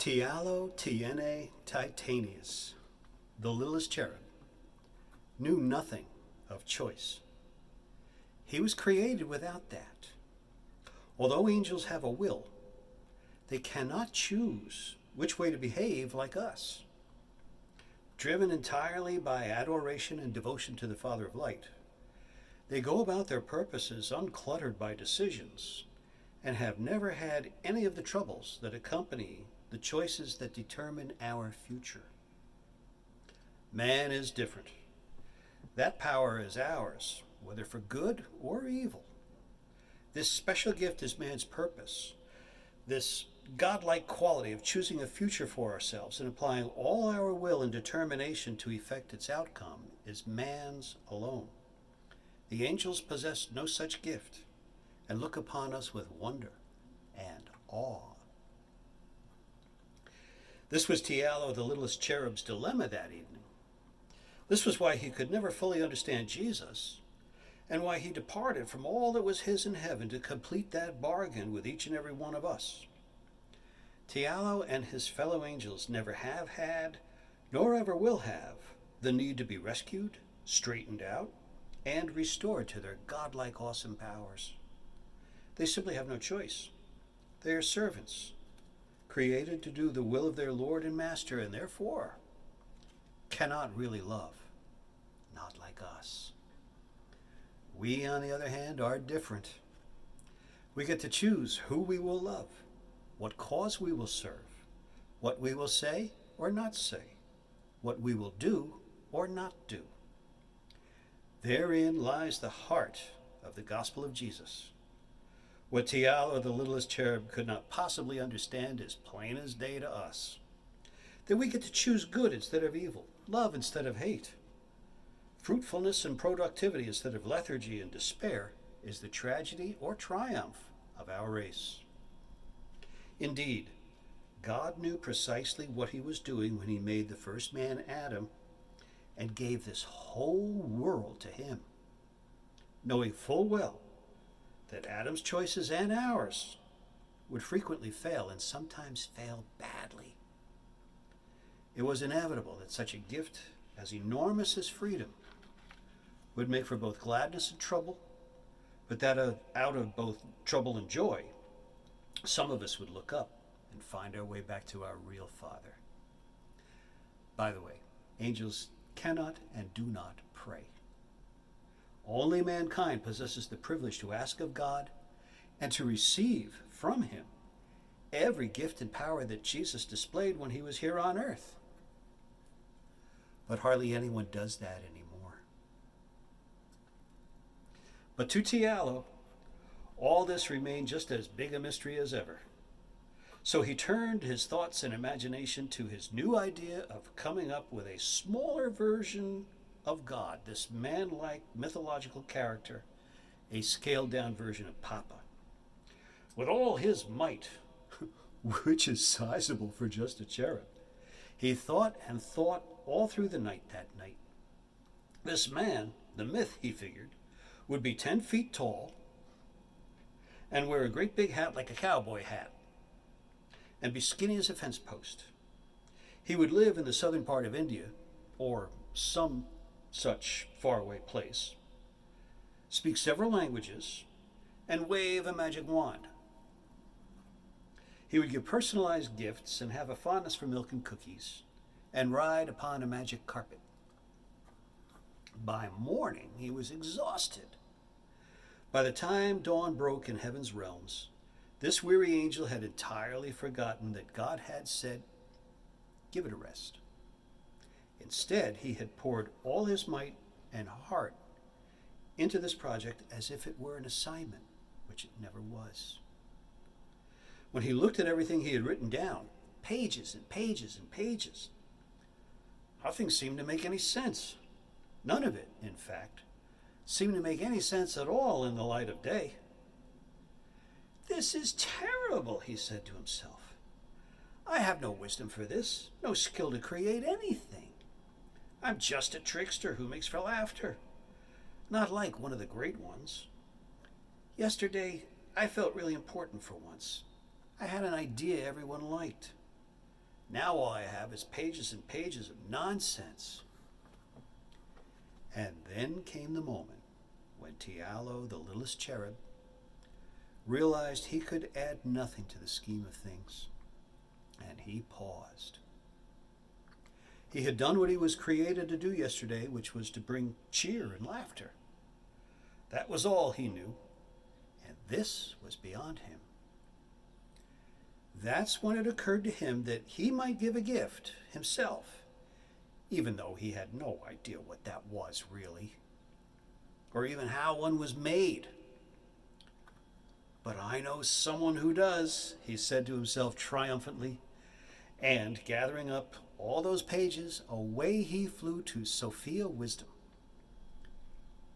Tialo Tiene Titanius, the littlest cherub, knew nothing of choice. He was created without that. Although angels have a will, they cannot choose which way to behave like us. Driven entirely by adoration and devotion to the Father of Light, they go about their purposes uncluttered by decisions and have never had any of the troubles that accompany the choices that determine our future. Man is different. That power is ours, whether for good or evil. This special gift is man's purpose. This godlike quality of choosing a future for ourselves and applying all our will and determination to effect its outcome is man's alone. The angels possess no such gift and look upon us with wonder and awe. This was Tialo, the littlest cherub's dilemma that evening. This was why he could never fully understand Jesus, and why he departed from all that was his in heaven to complete that bargain with each and every one of us. Tialo and his fellow angels never have had, nor ever will have, the need to be rescued, straightened out, and restored to their godlike awesome powers. They simply have no choice. They are servants, created to do the will of their Lord and Master, and therefore cannot really love, not like us. We, on the other hand, are different. We get to choose who we will love, what cause we will serve, what we will say or not say, what we will do or not do. Therein lies the heart of the gospel of Jesus. What Tialo, the littlest cherub, could not possibly understand is plain as day to us. That we get to choose good instead of evil, love instead of hate. Fruitfulness and productivity instead of lethargy and despair is the tragedy or triumph of our race. Indeed, God knew precisely what he was doing when he made the first man, Adam, and gave this whole world to him, knowing full well that Adam's choices and ours would frequently fail and sometimes fail badly. It was inevitable that such a gift as enormous as freedom would make for both gladness and trouble, but that out of both trouble and joy, some of us would look up and find our way back to our real Father. By the way, angels cannot and do not pray. Only mankind possesses the privilege to ask of God and to receive from him every gift and power that Jesus displayed when he was here on earth. But hardly anyone does that anymore. But to Tialo, all this remained just as big a mystery as ever. So he turned his thoughts and imagination to his new idea of coming up with a smaller version of God, this man-like mythological character, a scaled-down version of Papa. With all his might, which is sizable for just a cherub, he thought and thought all through the night that night. This man, the myth, he figured, would be 10 feet tall and wear a great big hat like a cowboy hat and be skinny as a fence post. He would live in the southern part of India, or some such faraway place, speak several languages, and wave a magic wand. He would give personalized gifts and have a fondness for milk and cookies, and ride upon a magic carpet. By morning, he was exhausted. By the time dawn broke in heaven's realms, this weary angel had entirely forgotten that God had said, "Give it a rest." Instead, he had poured all his might and heart into this project as if it were an assignment, which it never was. When he looked at everything he had written down, pages and pages and pages, nothing seemed to make any sense. None of it, in fact, seemed to make any sense at all in the light of day. "This is terrible," he said to himself. "I have no wisdom for this, no skill to create anything. I'm just a trickster who makes for laughter, not like one of the great ones. Yesterday, I felt really important for once. I had an idea everyone liked. Now all I have is pages and pages of nonsense. And then came the moment when Tialo, the littlest cherub, realized he could add nothing to the scheme of things, and he paused. He had done what he was created to do yesterday, which was to bring cheer and laughter. That was all he knew, and this was beyond him. That's when it occurred to him that he might give a gift himself, even though he had no idea what that was really, or even how one was made. But I know someone who does, he said to himself triumphantly, and gathering up all those pages, away he flew to Sophia Wisdom.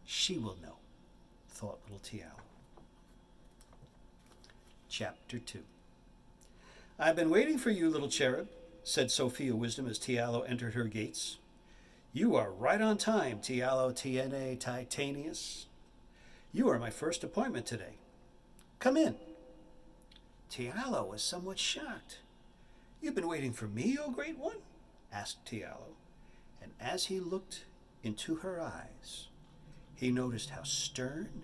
She will know, thought little Tialo. Chapter 2. I've been waiting for you, little cherub, said Sophia Wisdom as Tialo entered her gates. You are right on time, Tialo Tiene Titanius. You are my first appointment today. Come in. Tialo was somewhat shocked. You've been waiting for me, O Great One? Asked Tialo, and as he looked into her eyes, he noticed how stern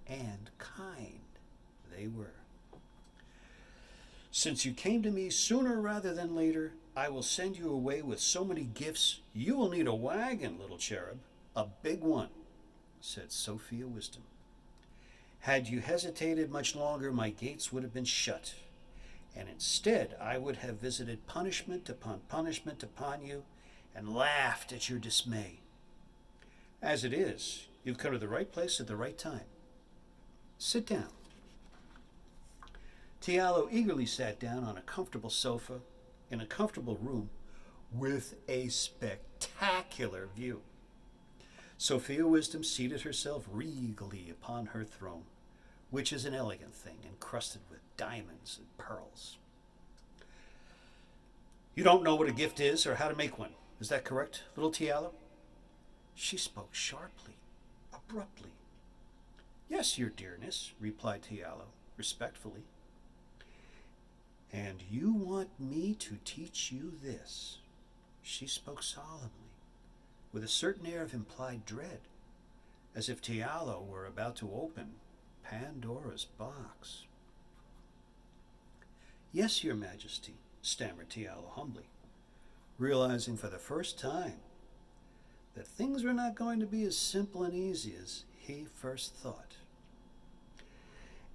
and kind they were. Since you came to me sooner rather than later, I will send you away with so many gifts you will need a wagon, little cherub, a big one, said Sophia Wisdom. Had you hesitated much longer, my gates would have been shut, and instead I would have visited punishment upon you and laughed at your dismay. As it is, you've come to the right place at the right time. Sit down. Tialo eagerly sat down on a comfortable sofa in a comfortable room with a spectacular view. Sophia Wisdom seated herself regally upon her throne, which is an elegant thing encrusted with diamonds and pearls. You don't know what a gift is or how to make one. Is that correct, little Tialo? She spoke sharply, abruptly. Yes, your dearness, replied Tialo, respectfully. And you want me to teach you this? She spoke solemnly, with a certain air of implied dread, as if Tialo were about to open Pandora's box. Yes, your majesty, stammered Tialo humbly, realizing for the first time that things were not going to be as simple and easy as he first thought.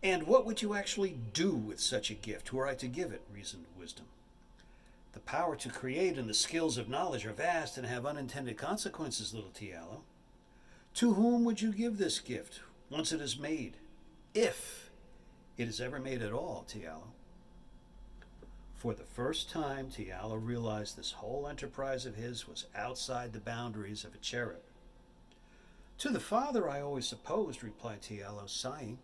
And what would you actually do with such a gift were I to give it, reasoned Wisdom? The power to create and the skills of knowledge are vast and have unintended consequences, little Tialo. To whom would you give this gift once it is made, if it is ever made at all, Tialo? For the first time, Tialo realized this whole enterprise of his was outside the boundaries of a cherub. To the father I always supposed, replied Tialo, sighing.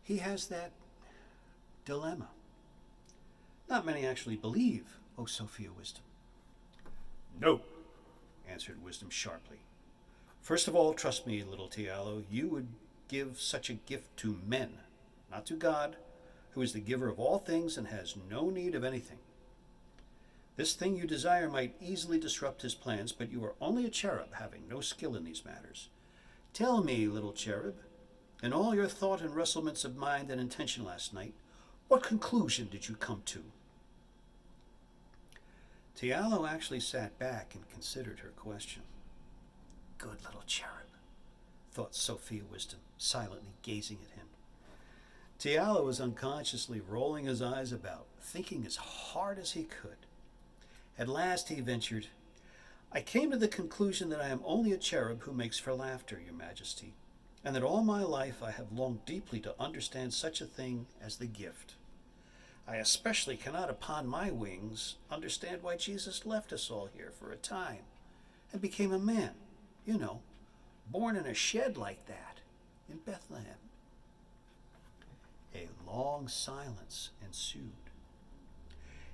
He has that dilemma. Not many actually believe, O Sophia Wisdom. No, answered Wisdom sharply. First of all, trust me, little Tialo, you would give such a gift to men, not to God, who is the giver of all things and has no need of anything. This thing you desire might easily disrupt his plans, but you are only a cherub, having no skill in these matters. Tell me, little cherub, in all your thought and wrestlements of mind and intention last night, what conclusion did you come to? Tialo actually sat back and considered her question. Good little cherub, thought Sophia Wisdom, silently gazing at him. Tialo was unconsciously rolling his eyes about, thinking as hard as he could. At last he ventured, I came to the conclusion that I am only a cherub who makes for laughter, your majesty, and that all my life I have longed deeply to understand such a thing as the gift. I especially cannot upon my wings understand why Jesus left us all here for a time and became a man, you know, born in a shed like that in Bethlehem. A long silence ensued.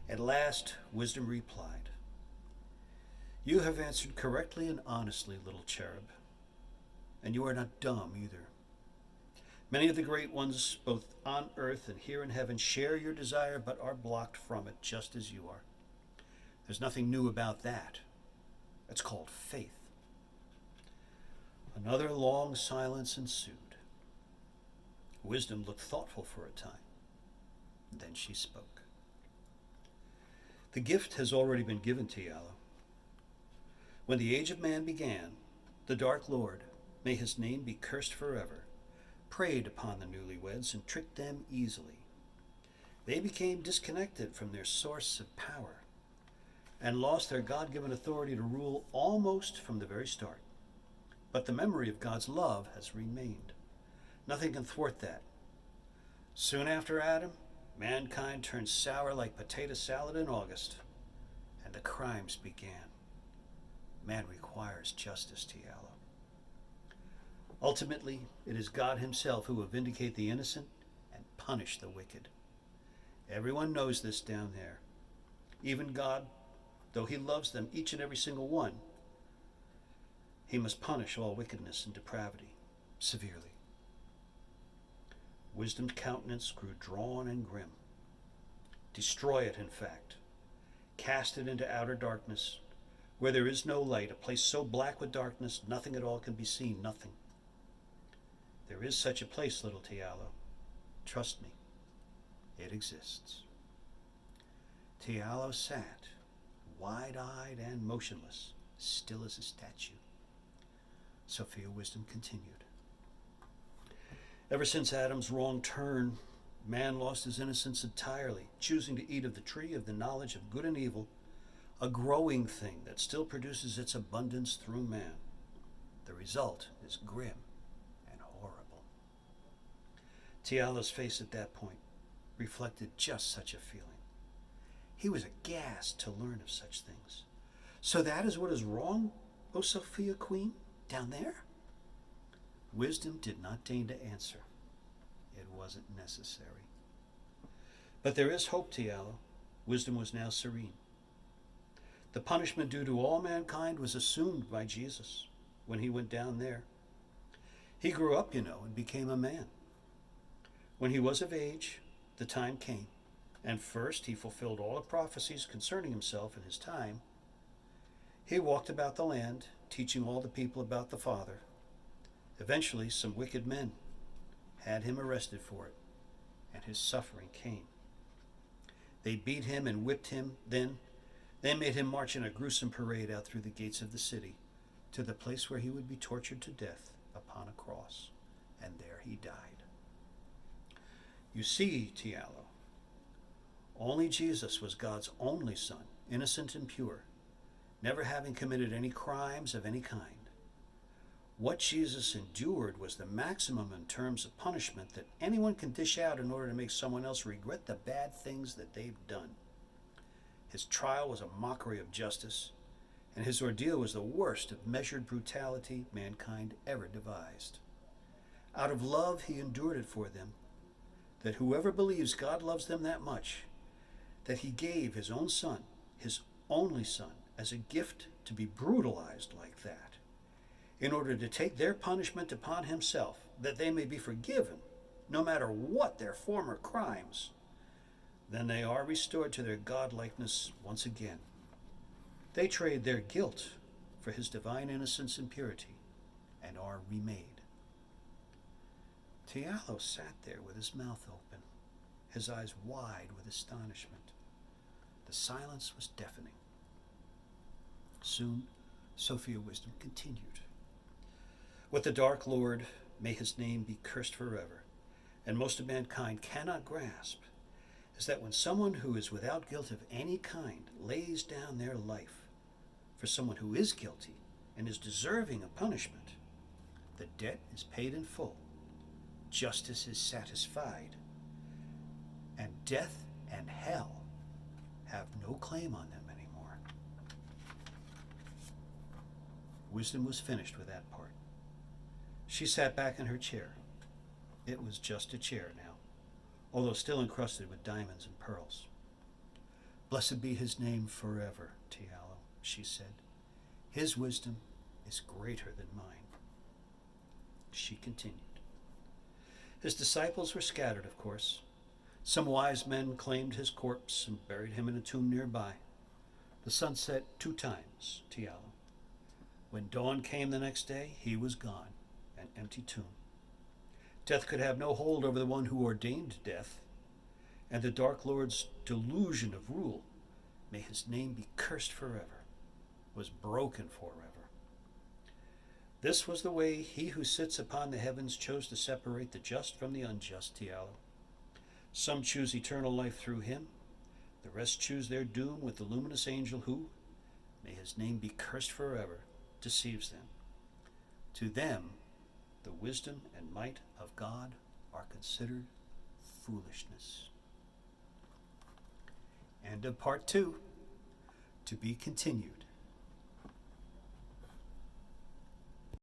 At last, Wisdom replied, You have answered correctly and honestly, little cherub, and you are not dumb either. Many of the great ones, both on earth and here in heaven, share your desire but are blocked from it just as you are. There's nothing new about that. It's called faith. Another long silence ensued. Wisdom looked thoughtful for a time. Then she spoke. The gift has already been given to Yahweh. When the age of man began, the Dark Lord, may his name be cursed forever, preyed upon the newlyweds and tricked them easily. They became disconnected from their source of power and lost their God-given authority to rule almost from the very start. But the memory of God's love has remained. Nothing can thwart that. Soon after Adam, mankind turned sour like potato salad in August, and the crimes began. Man requires justice, Tialo. Ultimately, it is God himself who will vindicate the innocent and punish the wicked. Everyone knows this down there. Even God, though he loves them, each and every single one, he must punish all wickedness and depravity severely. Wisdom's countenance grew drawn and grim. Destroy it, in fact. Cast it into outer darkness, where there is no light, a place so black with darkness, nothing at all can be seen, nothing. There is such a place, little Tialo. Trust me, it exists. Tialo sat, wide-eyed and motionless, still as a statue. Sophia Wisdom continued. Ever since Adam's wrong turn, man lost his innocence entirely, choosing to eat of the tree of the knowledge of good and evil, a growing thing that still produces its abundance through man. The result is grim and horrible. Tiala's face at that point reflected just such a feeling. He was aghast to learn of such things. So that is what is wrong, O Sophia Queen, down there? Wisdom did not deign to answer. It wasn't necessary. But there is hope, Tialo. Wisdom was now serene. The punishment due to all mankind was assumed by Jesus when he went down there. He grew up, and became a man. When he was of age, the time came, and first he fulfilled all the prophecies concerning himself and his time. He walked about the land, teaching all the people about the Father. Eventually, some wicked men had him arrested for it, and his suffering came. They beat him and whipped him. Then they made him march in a gruesome parade out through the gates of the city to the place where he would be tortured to death upon a cross, and there he died. You see, Tialo, only Jesus was God's only Son, innocent and pure, never having committed any crimes of any kind. What Jesus endured was the maximum in terms of punishment that anyone can dish out in order to make someone else regret the bad things that they've done. His trial was a mockery of justice, and his ordeal was the worst of measured brutality mankind ever devised. Out of love, he endured it for them, that whoever believes God loves them that much, that he gave his own Son, his only Son, as a gift to be brutalized like that, in order to take their punishment upon himself, that they may be forgiven, no matter what their former crimes. Then they are restored to their godlikeness once again. They trade their guilt for his divine innocence and purity, and are remade. Tialo sat there with his mouth open, his eyes wide with astonishment. The silence was deafening. Soon, Sophia Wisdom continued. With the Dark Lord, may his name be cursed forever, and most of mankind cannot grasp, is that when someone who is without guilt of any kind lays down their life for someone who is guilty and is deserving of punishment, the debt is paid in full, justice is satisfied, and death and hell have no claim on them anymore. Wisdom was finished with that part. She sat back in her chair. It was just a chair now, although still encrusted with diamonds and pearls. Blessed be his name forever, Tialo, she said. His wisdom is greater than mine. She continued. His disciples were scattered, of course. Some wise men claimed his corpse and buried him in a tomb nearby. The sun set 2 times, Tiala. When dawn came the next day, he was gone, an empty tomb. Death could have no hold over the one who ordained death, and the Dark Lord's delusion of rule, may his name be cursed forever, was broken forever. This was the way he who sits upon the heavens chose to separate the just from the unjust, Tiala. Some choose eternal life through him, the rest choose their doom with the luminous angel who, may his name be cursed forever, deceives them. To them, the wisdom and might of God are considered foolishness. End of part 2. To be continued.